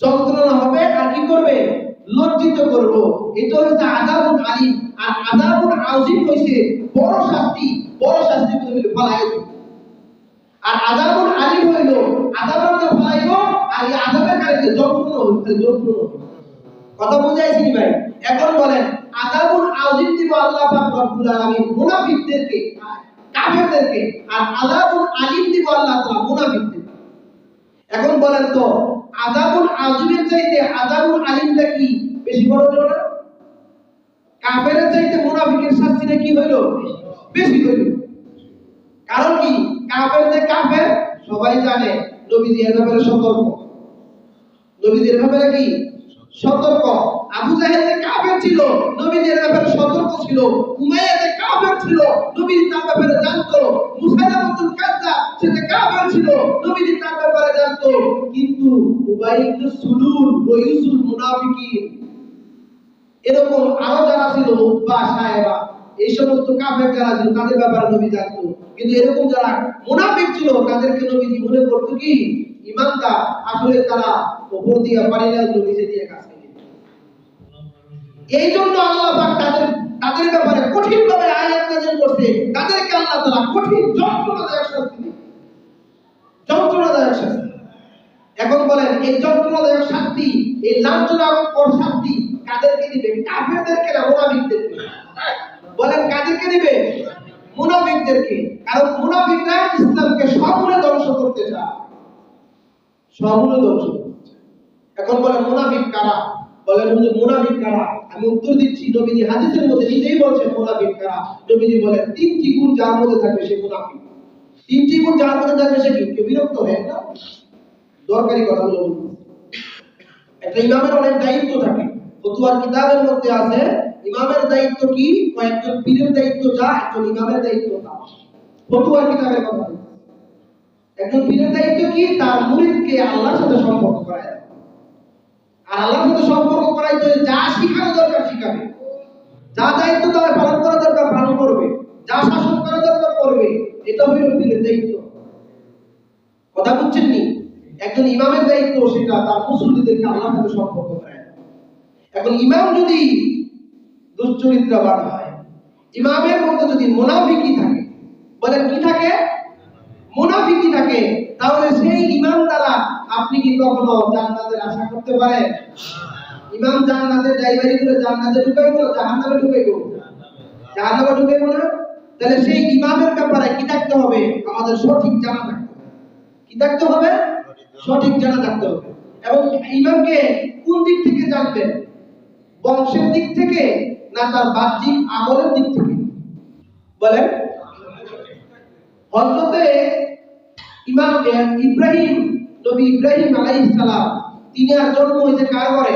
যন্ত্রণা হবে আর কি করবে, লজ্জিত করব। এটা হচ্ছে আযাবুল আলীম। আর আযাবুল আযীম হইছে বড় শাস্তি, বড় শাস্তি তুমি ফলাইও। আর আযাবুল আলীম হইল আযাবের মধ্যে ফলাইও, আর এই আযাবের কারণে যন্ত্রণা হইছে, যন্ত্রণা। কথা বুঝাইছি ভাই? এখন বলেন আযাবুল আযীম দিব আল্লাহ পাক রব্বুল আলামিন মুনাফিকদেরকে, কাফেরদেরকে, আর আযাবুল আলীম দিব আল্লাহ তাআলা মুনাফিকদেরকে। এখন বলেন তো আযাবুল আযীমের চাইতে আযাবুল আলীমটা কি বেশি বড় হলো না? কাফেরের চাইতে মুনাফিকের শাস্তিটা কি হইল? বেশি হইল। কারণ কি? কাফের যে কাফের সবাই জানে, নবীজি এর ব্যাপারে সতর্ক। নবীজি এর ব্যাপারে কি সতর্ক। আবু জাহেল যে কাফের ছিল, নবীজি এর ব্যাপারে সতর্ক ছিল। উমাইয়া যে কাফের ছিল, নবীজি তার ব্যাপারে জানতো। মুসাইলামাতুল কাজ্জাব সে যে কাফের ছিল, নবীজি তার ব্যাপারে জানতো। কিন্তু উবাই ইবনে সুলুল, রাইসুল মুনাফিকিন, এরকম আরো যারা ছিল উকবা, সায়েবা, এই সমস্ত কাফের যারা ছিল তাদের ব্যাপারে নবী জানতো। কিন্তু এরকম যারা মুনাফিক ছিল তাদেরকে নবীজি মনে করতো কি ইমানদার, আসলে তারা উপর দিয়ে পানি না নিচে দিয়ে কাজ করে। এই জন্য আল্লাহ পাক তাদের ব্যাপারে কঠিন ভাবে আয়াত নাযিল করতে, তাদেরকে আল্লাহ তাআলা কঠিন যন্ত্রণাদায়ক শাস্তি দিবেন, যন্ত্রণাদায়ক শাস্তি। এখন বলেন এই যন্ত্রণাদায়ক শাস্তি, এই লাঞ্ছনাকর শাস্তি কাদেরকে দিবে? কাফেরদেরকে না মুনাফিকদেরকে? বলেন কাদেরকে দিবে? মুনাফিকদেরকে। কারণ মুনাফিকরা ইসলামকে সমূলে ধ্বংস করতে চায়, সমূলে ধ্বংস করতে চায়। এখন বলেন মুনাফিক কারা? বলেন মুনাফিক কারা? আমি উত্তর দিচ্ছি, নবীজি হাদিসের মধ্যে নিজেই বলছেন মুনাফিক কারা। নবীজি বলেন তিনটি গুণ যার মধ্যে থাকবে সে মুনাফিক। তিনটি গুণ যার মধ্যে থাকবে সে কি? কেউ বিরক্ত হয় না? দরকারি কথাগুলো বলবো। একটা ইমামের অনেক দায়িত্ব থাকে। ফতোয়ার কিতাবের মধ্যে আছে ইমামের দায়িত্ব কি, একজন পীরের দায়িত্ব যা, একজন ইমামের দায়িত্ব তা। ফতোয়ার কিতাবের কথা বলছে। একজন পীরের দায়িত্ব কি? তার মুরিদকে আল্লাহর সাথে সম্পর্ক করায়। আর আল্লাহর সাথে সম্পর্ক করাইতে যা শিখানো দরকার শিখাবে, যা দায়িত্ব তার পালন করা দরকার পালন করবে, যা শাসন করা দরকার করবে। এটা হইল পীরের দায়িত্ব। কথা বুঝছেন নি? একজন ইমামের দায়িত্ব সেটা তার মুসল্লিদেরকে আল্লাহর সাথে সম্পর্ক করায়। এখন ইমাম যদি দুশ্চরিত্রবান হয়, ইমামের মধ্যে যদি মুনাফিকি থাকে, বলেন কি থাকে? মুনাফিকি থাকে, তাহলে সেই ইমাম দ্বারা আপনি কি কখনো জান্নাতের আশা করতে পারেন? ইমাম জান্নাতে ড্রাইভারি করে জান্নাতে ঢুকাইবো না জাহান্নামে ঢুকাইবো? জাহান্নামে ঢুকাইবো না। তাহলে সেই ইমামের ব্যাপারে কি থাকতে হবে? আমাদের সঠিক জানা থাকতে হবে। কি থাকতে হবে? সঠিক জানা থাকতে হবে। এবং ইমামকে কোন দিক থেকে জানবেন? বংশের দিক থেকে না তার বাহ্যিক আমলের দিক থেকে? বলেন। হযরতে ইমাম ইব্রাহিম, নবী ইব্রাহিম আলাইহিস সালাম, তিনি আর জন্ম হয়েছে কার ঘরে?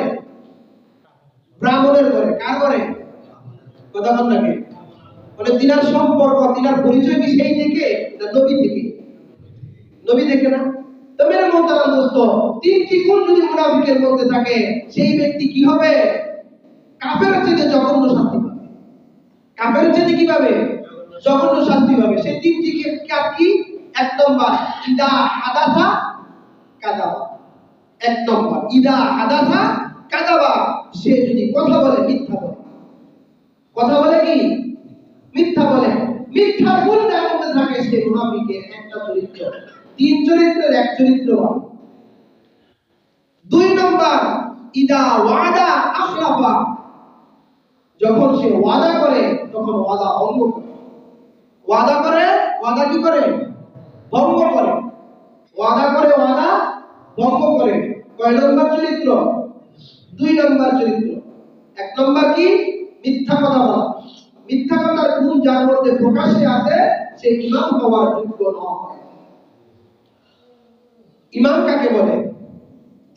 ব্রাহ্মণের ঘরে। কার ঘরে? কথা বল নাকি? মানে তিনার সম্পর্ক, তিনার পরিচয় কি সেই থেকে না নবী থেকে? নবী থেকে না? তো মেরে মোহতারাম দোস্ত, তিনটি গুণ যদি মুনাফিকের মধ্যে থাকে, সেই ব্যক্তি কি হবে? কাফেরের চেয়ে জঘন্য শাস্তি পাবে। কাফেরের চেয়ে কি পাবে? জঘন্য শাস্তি পাবে। সেই তিনটি কি? এক নম্বর ইদা হাদাসা কাযাবা। এক নম্বর ইদা হাদাসা কাযাবা, সে যদি কথা বলে মিথ্যা বলে। কথা বলে কি? মিথ্যা বলে। মিথ্যার গুণ যার মধ্যে থাকে সে মুনাফিকের একটা চরিত্র। তিন চরিত্রের এক চরিত্র। দুই নম্বর ইদা ওয়াদা আখলাফা, যখন সে ওয়াদা করে তখন ওয়াদা ভঙ্গ করে। ওয়াদা করে, ওয়াদা কি করে? ভঙ্গ করে। ওয়াদা করে, ওয়াদা ভঙ্গ করে। কয় নম্বর চরিত্র? দুই নম্বর চরিত্র। এক নম্বর কি? মিথ্যা কথা বলা। মিথ্যা কথার গুণ যার মধ্যে প্রকাশ্যে আছে সে ইমাম হওয়ার যোগ্য নয়। ইমাম কাকে বলে?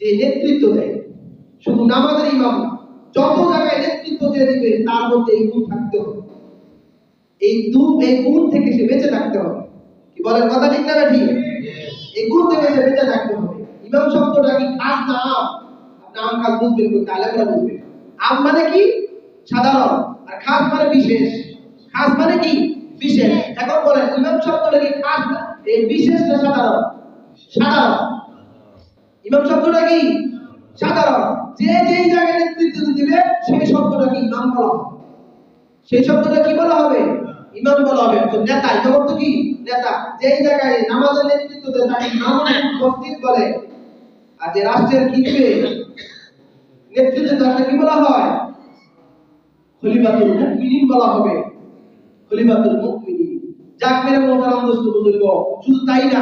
যে নেতৃত্ব দেয়। শুধু নামাজের ইমাম না, যত জায়গায় নেতৃত্ব দিয়ে দিবে তার মধ্যে এই গুণ থাকতে হবে। এই গুণ থেকে সে বেঁচে থাকতে হবে। কি বলেন? কথা ঠিক না ঠিক? এই গুণ থেকে সে বেঁচে থাকতে হবে। ইমাম শব্দটা কি খাস নাম? নাম খাস বুঝবেন, তাহলে বুঝবেন। আম মানে কি? সাধারণ। আর খাস মানে বিশেষ। খাস মানে কি? বিশেষ। এখন বলেন ইমাম শব্দটা কি খাস না এই বিশেষ না সাধারণ? সাধারণ। ইমাম শব্দটা কি? সাধারণ। যে যেই জায়গায় নেতৃত্ব দিবে সেই শব্দটা কি? ইমাম বলা হবে। সেই শব্দটা কি বলা হবে? ইমাম বলা হবে। তো নেতা, ইমাম অর্থ কি? নেতা। যেই জায়গায় নামাজের নেতৃত্ব দেয় তাকে ইমাম মসজিদ বলে। আর যে রাষ্ট্রের কি দিবে নেতৃত্ব তাকে কি বলা হয়? খলিফাতুল মুমিনিন বলা হবে। খলিফাতুল মুমিনিন। যাক মেরে মোহতারাম দোস্ত বুজুর্গ, শুধু তাই না,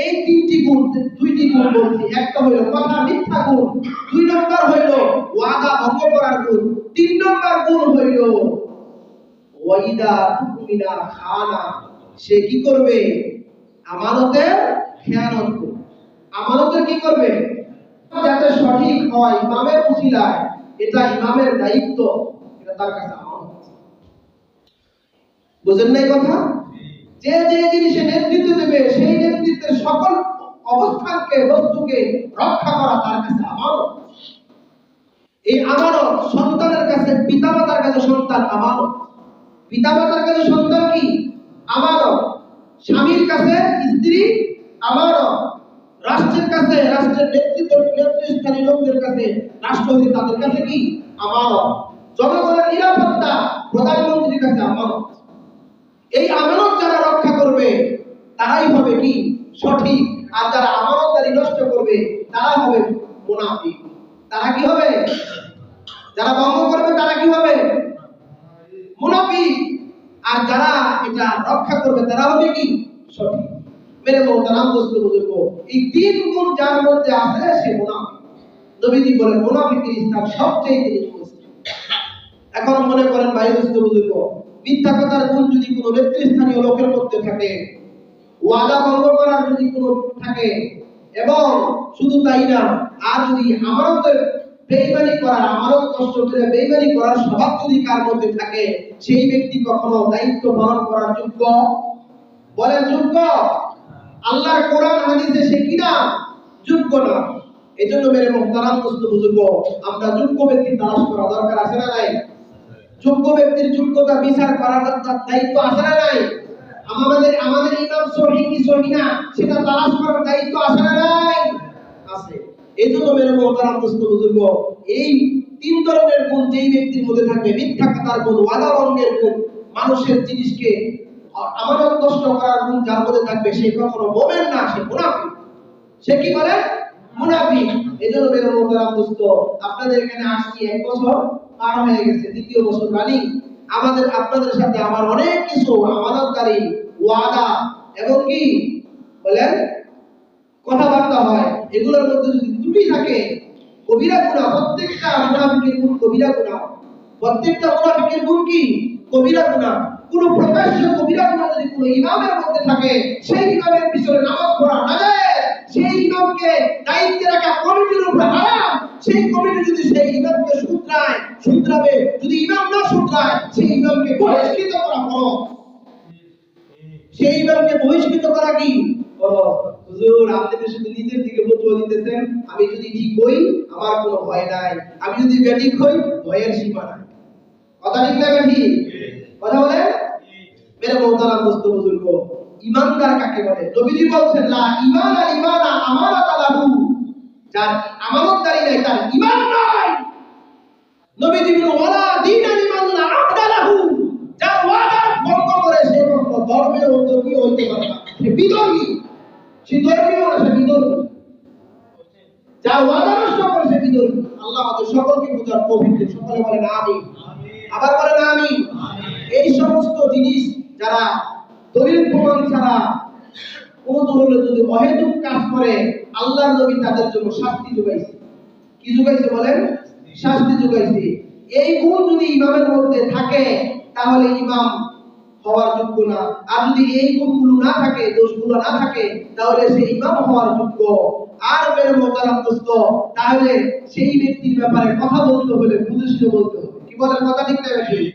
এই তিনটি গুণ, দুইটি গুণ বলছি। একটা হলো কথা মিথ্যা গুণ, দুই নম্বর হইল ওয়াদা ভঙ্গ করার গুণ, তিন নম্বর গুণ হইল ওয়াইদা তুমিনা খানা, সে কি করবে? আমানতের খেয়ানত করবে। আমানতের কি করবে? যাতে সঠিক হয় ইমামের উসিলায়, এটা ইমামের দায়িত্ব, এটা তার কাছে আমানত। বুঝেন নাই কথা? যে যে জিনিসে নেতৃত্ব দেবে সেই নেতৃত্বের সকল অবস্থানকে, বস্তুকে রক্ষা করা তার কাছে আমানত। এই আমানত সন্তানের কাছে, পিতামাতার কাছে সন্তান আমানত। পিতামাতার কাছে সন্তান কি? আমানত। স্বামীর কাছে স্ত্রী আমানত। রাষ্ট্রের কাছে, রাষ্ট্রের নেতৃস্থানীয় লোকদের কাছে, রাষ্ট্রপতি তাদের কাছে কি? আমানত। জনগণের নিরাপত্তা প্রধানমন্ত্রীর কাছে আমানত। এই আমানত যারা রক্ষা করবে তারাই হবে কি? সঠিক। আর যারা আমানতদারি নষ্ট করবে তারা হবে মুনাফিক। তারা কি হবে? যারা ভঙ্গ করবে তারা কি হবে? মুনাফিক। আর যারা এটা রক্ষা করবে তারা হবে কি? সঠিক। মেরে মোহতারাম দোস্ত বুজুর্গ, এই তিন গুণ যার মধ্যে আছে সে মুনাফিক। নবীজি বলেন মুনাফিকের স্থান সবচেয়ে নিকৃষ্ট। এখন মনে করেন ভাই দোস্ত বুজুর্গ, মিথ্যা কথার গুণ যদি কোনো নেতৃস্থানীয় লোকের মধ্যে থাকে, ওয়াদা ভঙ্গ করার যদি কোনো থাকে, এবং শুধু তাই না, আর যদি আমানতের বেঈমানি করার, আমানত নষ্ট করে বেঈমানি করার স্বভাব যদি কার মধ্যে থাকে, সেই ব্যক্তি কখনো দায়িত্ব পালন করার যোগ্য? বলেন যোগ্য? আল্লাহর কোরআন হাদিসে সে কিনা? যোগ্য না। এজন্য মেরে মুহতারাম দোস্ত বুজুর্গ, আমরা যোগ্য ব্যক্তি তালাশ করা দরকার আছে না নাই? যোগ্য ব্যক্তির যোগ্যতা বিচার করার দায়িত্ব আছে না নাই? আমাদের আমাদের ইমাম সহি কি সহি না সেটা তালাশ করার দায়িত্ব আছে না নাই? আছে। এজন্য মেরে মুহতারাম দোস্ত বুজুর্গ, এই তিন ধরনের গুণ যেই ব্যক্তির মধ্যে থাকবে, মিথ্যা কথার গুণ, ওয়াদা ভঙ্গের গুণ, মানুষের জিনিসকে আমানত নষ্ট করার গুণ যার মধ্যে থাকবে, সে কখনো মুমিন না, সে মুনাফিক। সে কি বলে? মুনাফিক। এজন্য মেরে মুহতারাম দোস্ত, আপনাদের এখানে আসছি 1 বছর পার হয়ে গেছে, দ্বিতীয় বছর রানিং। আমাদের আপনাদের সাথে আমার অনেক কিছু আমানতদারি, ওয়াদা এবং কি বলেন কথাবার্তা হয়। এগুলোর মধ্যে যদি ত্রুটি থাকে, কবিরা গুনাহ, প্রত্যেকটা মুনাফিকের গুণ কবিরা গুনাহ। প্রত্যেকটা মুনাফিকের গুণ কি? কবিরা গুনাহ। কোন প্রকাশ্য কবিরা গুনাহ যদি কোন ইমামের মধ্যে থাকে, সেই ইমামের পিছনে নামাজ পড়া নাজায়েজ, সেই ইমামকে দায়িত্বে রাখা কমিটির উপর হারাম। সেই কমিটি যদি সেই ইমামকে শুধরাবে, যদি ইমাম না শুধরায়, সেই ইমামকে বহিষ্কৃত করা ফরজ। সেই ইমামকে বহিষ্কৃত করা কি ফরজ? হুজুর আপনি তো শুধু নিজের দিকে ফতোয়া দিতেছেন, আমি যদি ঠিক হই আমার কোনো ভয় নাই, আমি যদি বেঠিক হই ভয়ের সীমা নাই। কথা ঠিক না ঠিক? কথা বলে মেরে মুহতারাম দোস্ত বুজুর্গ, ইমানদার কাকে বলে? নবীজি বলছেন লা ঈমানা লিমানা আমানাতা লাহু, যার আমানতদারি নাই তার ঈমান নাই। নবীজি বলেন ওয়ালা দীনা লিমান লা আহদা লাহু, যার ওয়াদা ভঙ্গ করে সে কখনো ধর্মের উদ্যোগী হইতে পারে না, সে বিদ্রোহী। সে ধর্মীয় না, সে বিদ্রোহী। যার ওয়াদা নষ্ট করে সে বিদ্রোহী। আল্লাহ আমাদের সকলকে বুঝার তৌফিক দিন। সকলে বলেন আমিন। আবার বলেন আমিন। এই সমস্ত জিনিস যারা দলিল প্রমাণ ছাড়া কোন ধরনের যদি অহেতুক কাজ করে, আল্লাহর নবী তাদের জন্য শাস্তি যোগাইছে। কি যোগাইছে বলেন? শাস্তি যোগাইছে। এই গুণ যদি ইমামের মধ্যে থাকে তাহলে ইমাম হওয়ার যোগ্য না। আর যদি এই গুণগুলো না থাকে, দোষগুলো না থাকে, তাহলে সে ইমাম হওয়ার যোগ্য। আর মেরে মুহতারাম দোস্ত, তাহলে সেই ব্যক্তির ব্যাপারে কথা বলতে হলে বুঝে শুনে বলতে হবে। কি বলেন? কথা ঠিক না ঠিক?